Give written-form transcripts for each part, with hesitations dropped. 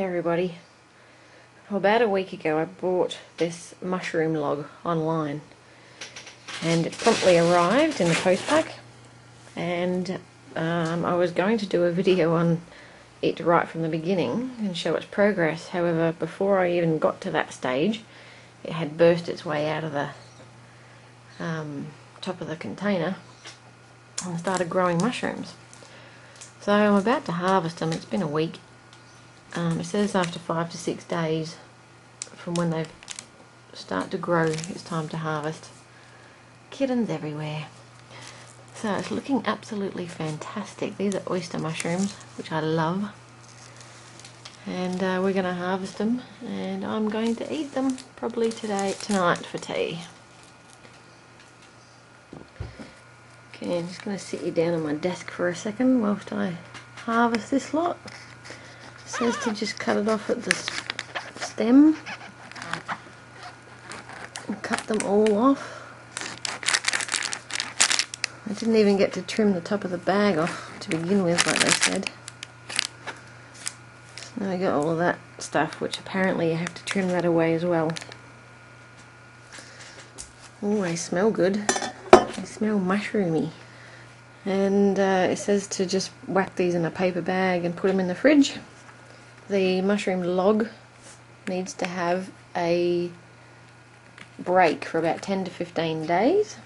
everybody. Well, about a week ago I bought this mushroom log online and it promptly arrived in the post pack, and I was going to do a video on it right from the beginning and show its progress. However, before I even got to that stage, it had burst its way out of the top of the container and started growing mushrooms. So I'm about to harvest them. It's been a week. It says after 5 to 6 days from when they start to grow, it's time to harvest. Kittens everywhere. So it's looking absolutely fantastic. These are oyster mushrooms, which I love. And we're going to harvest them, and I'm going to eat them probably tonight for tea. Okay, I'm just going to sit you down on my desk for a second whilst I harvest this lot. It says to just cut it off at the stem and cut them all off. I didn't even get to trim the top of the bag off to begin with, like they said. So now I got all of that stuff, which apparently you have to trim that away as well. Oh, they smell good. They smell mushroomy. And it says to just whack these in a paper bag and put them in the fridge. The mushroom log needs to have a break for about 10 to 15 days.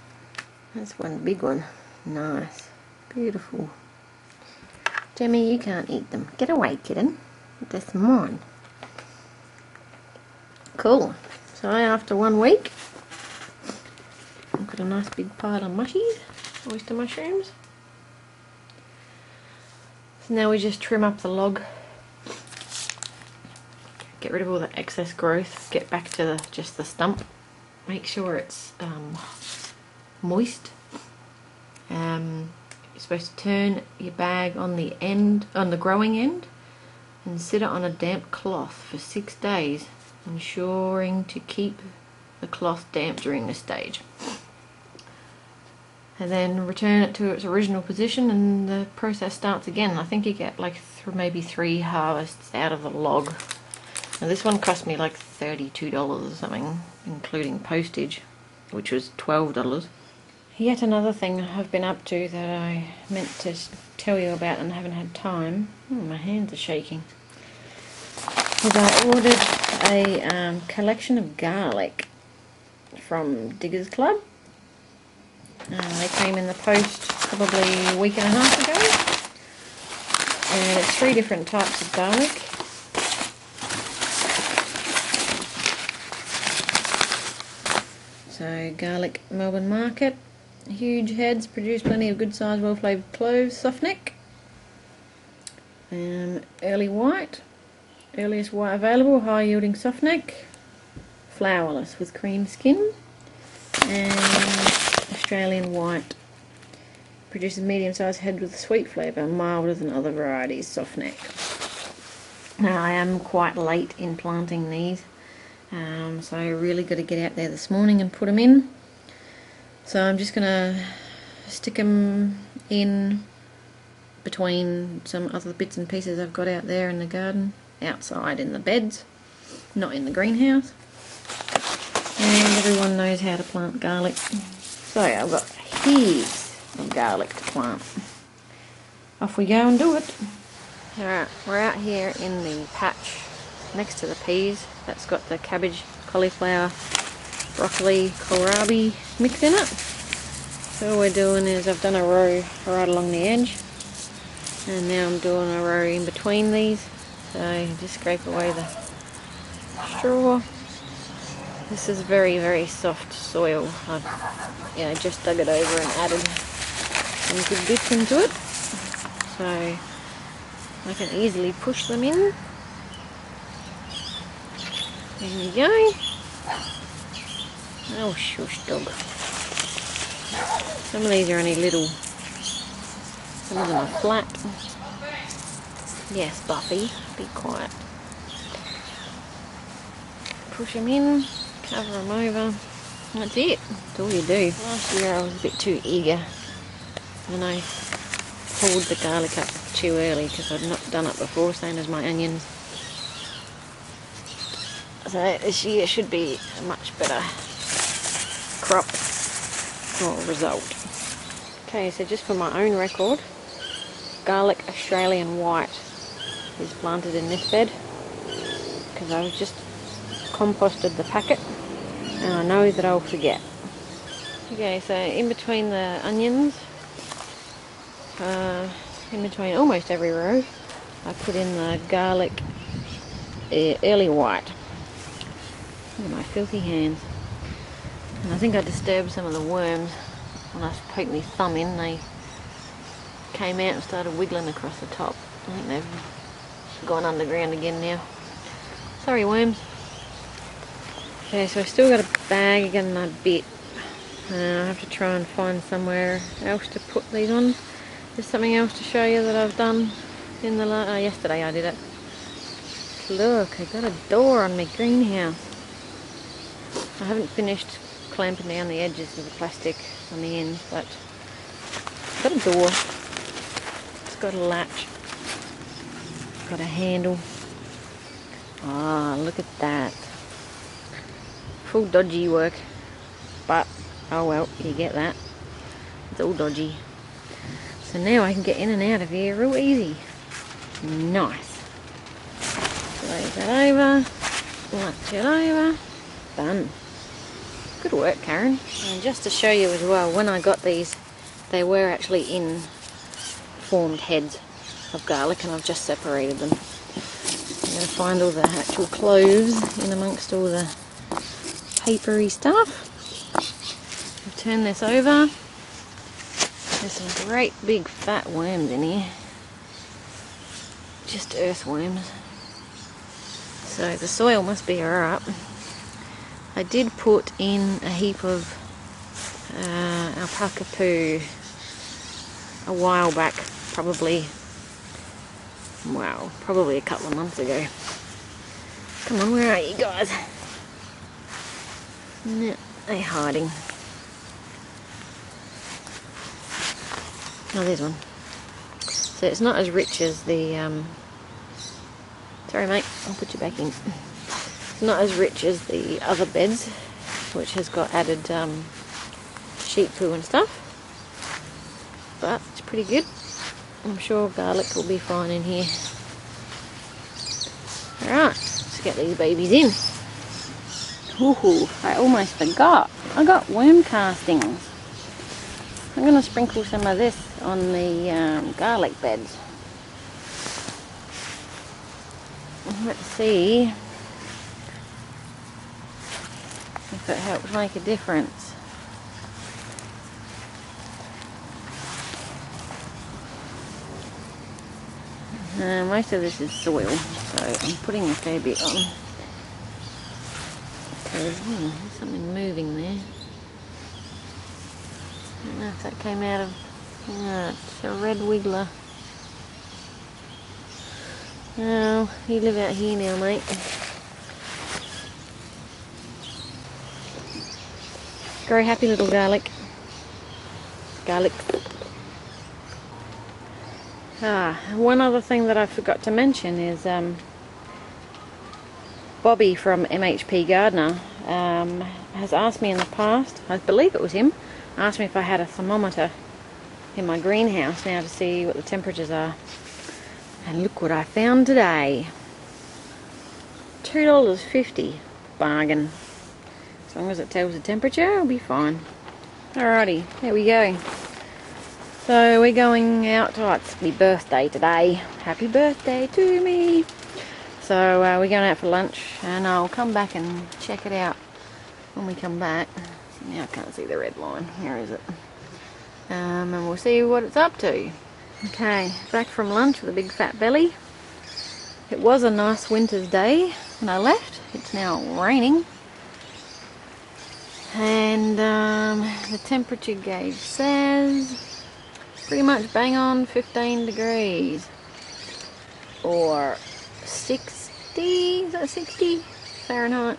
That's one big one. Nice. Beautiful. Jemmy, you can't eat them. Get away, kitten. That's mine. Cool. So after 1 week, I've got a nice big pile of mushies, oyster mushrooms. So now we just trim up the log, get rid of all the excess growth, get back to just the stump. Make sure it's moist. You're supposed to turn your bag on the end, on the growing end, and sit it on a damp cloth for 6 days, ensuring to keep the cloth damp during this stage. And then return it to its original position and the process starts again. I think you get like maybe 3 harvests out of the log. Now this one cost me like $32 or something, including postage, which was $12. Yet another thing I've been up to that I meant to tell you about and haven't had time. My hands are shaking. Is I ordered a collection of garlic from Diggers Club. They came in the post probably a week and a half ago. And it's 3 different types of garlic. So garlic Melbourne Market. Huge heads, produce plenty of good sized, well flavoured cloves, soft neck. Early white, earliest white available, high yielding soft neck. Flowerless with cream skin. And Australian white, produces medium sized head with a sweet flavour, milder than other varieties, soft neck. Now I am quite late in planting these, so I really got to get out there this morning and put them in. So I'm just going to stick them in between some other bits and pieces I've got out there in the garden, outside in the beds, not in the greenhouse. And everyone knows how to plant garlic. So I've got heaps of garlic to plant. Off we go and do it. Alright, we're out here in the patch next to the peas. That's got the cabbage, cauliflower, broccoli, kohlrabi mix in it. So all we're doing is I've done a row right along the edge, and now I'm doing a row in between these. So just scrape away the straw. This is very, very soft soil. I've just dug it over and added some good bits into it. So I can easily push them in. There we go. Oh, shush dog. Some of these are only little. Some of them are flat. Yes, Buffy, be quiet. Push them in, cover them over. That's it. That's all you do. Last year I was a bit too eager and I pulled the garlic up too early because I'd not done it before, same as my onions. So this year should be a much better crop or result. Okay, so just for my own record, garlic Australian white is planted in this bed because I've just composted the packet and I know that I'll forget. Okay, so in between the onions, in between almost every row, I put in the garlic early white. Look at my filthy hands. And I think I disturbed some of the worms when I poked my thumb in. They came out and started wiggling across the top. I think they've gone underground again now. Sorry, worms. Okay, so I've still got a bag and a bit. I have to try and find somewhere else to put these on. There's something else to show you that I've done in the yesterday I did it. Look, I got a door on my greenhouse. I haven't finished clamping down the edges of the plastic on the ends, but it's got a door. It's got a latch. It's got a handle. Ah, look at that. Full dodgy work, but oh well, you get that. It's all dodgy. So now I can get in and out of here real easy. Nice. Close that over. Latch it over. Done. Good work, Karen. And just to show you as well, when I got these, they were actually in formed heads of garlic and I've just separated them. I'm going to find all the actual cloves in amongst all the papery stuff. I'll turn this over. There's some great big fat worms in here. Just earthworms. So the soil must be alright. I did put in a heap of alpaca poo a while back, probably a couple of months ago. Come on, where are you guys? No, they're hiding. Oh, there's one. So it's not as rich as the sorry mate, I'll put you back in. It's not as rich as the other beds, which has got added sheep poo and stuff, but it's pretty good. I'm sure garlic will be fine in here. Alright, let's get these babies in. Ooh, I almost forgot. I got worm castings. I'm going to sprinkle some of this on the garlic beds. Let's see if it helps make a difference. Most of this is soil, so I'm putting a fair bit on. Because there's something moving there. I don't know if that came out of... it's a red wiggler. Oh, you live out here now, mate. Very happy little garlic. Garlic. One other thing that I forgot to mention is Bobby from MHP Gardener has asked me in the past, I believe it was him, asked me if I had a thermometer in my greenhouse now to see what the temperatures are. And look what I found today. $2.50. Bargain. As long as it tells the temperature, it'll be fine. Alrighty, there we go. So we're going out. Oh, it's my birthday today. Happy birthday to me. So we're going out for lunch and I'll come back and check it out when we come back. Now I can't see the red line. Where is it? And we'll see what it's up to. Okay, back from lunch with a big fat belly. It was a nice winter's day when I left. It's now raining. And the temperature gauge says pretty much bang on 15 degrees. Or 60, is that 60 Fahrenheit?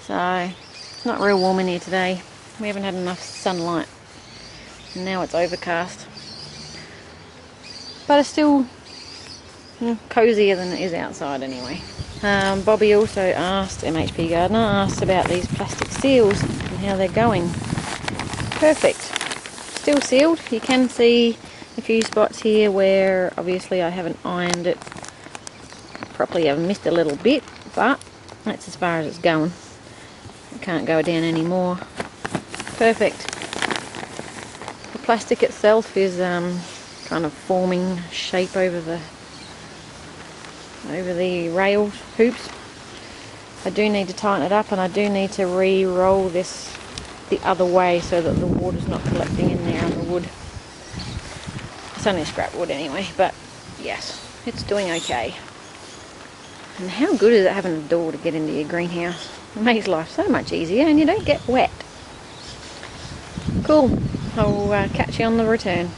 So, it's not real warm in here today. We haven't had enough sunlight. And now it's overcast. But it's still cozier than it is outside anyway. Bobby also asked, MHP Gardener asked about these plastic seals and how they're going. Perfect. Still sealed. You can see a few spots here where obviously I haven't ironed it properly. I've missed a little bit, but that's as far as it's going. It can't go down anymore. Perfect. The plastic itself is kind of forming shape over the rail hoops. I do need to tighten it up, and I do need to re-roll this the other way so that the water's not collecting in there on the wood. It's only scrap wood anyway, but yes, it's doing okay. And how good is it having a door to get into your greenhouse? It makes life so much easier and you don't get wet. Cool. I'll catch you on the return.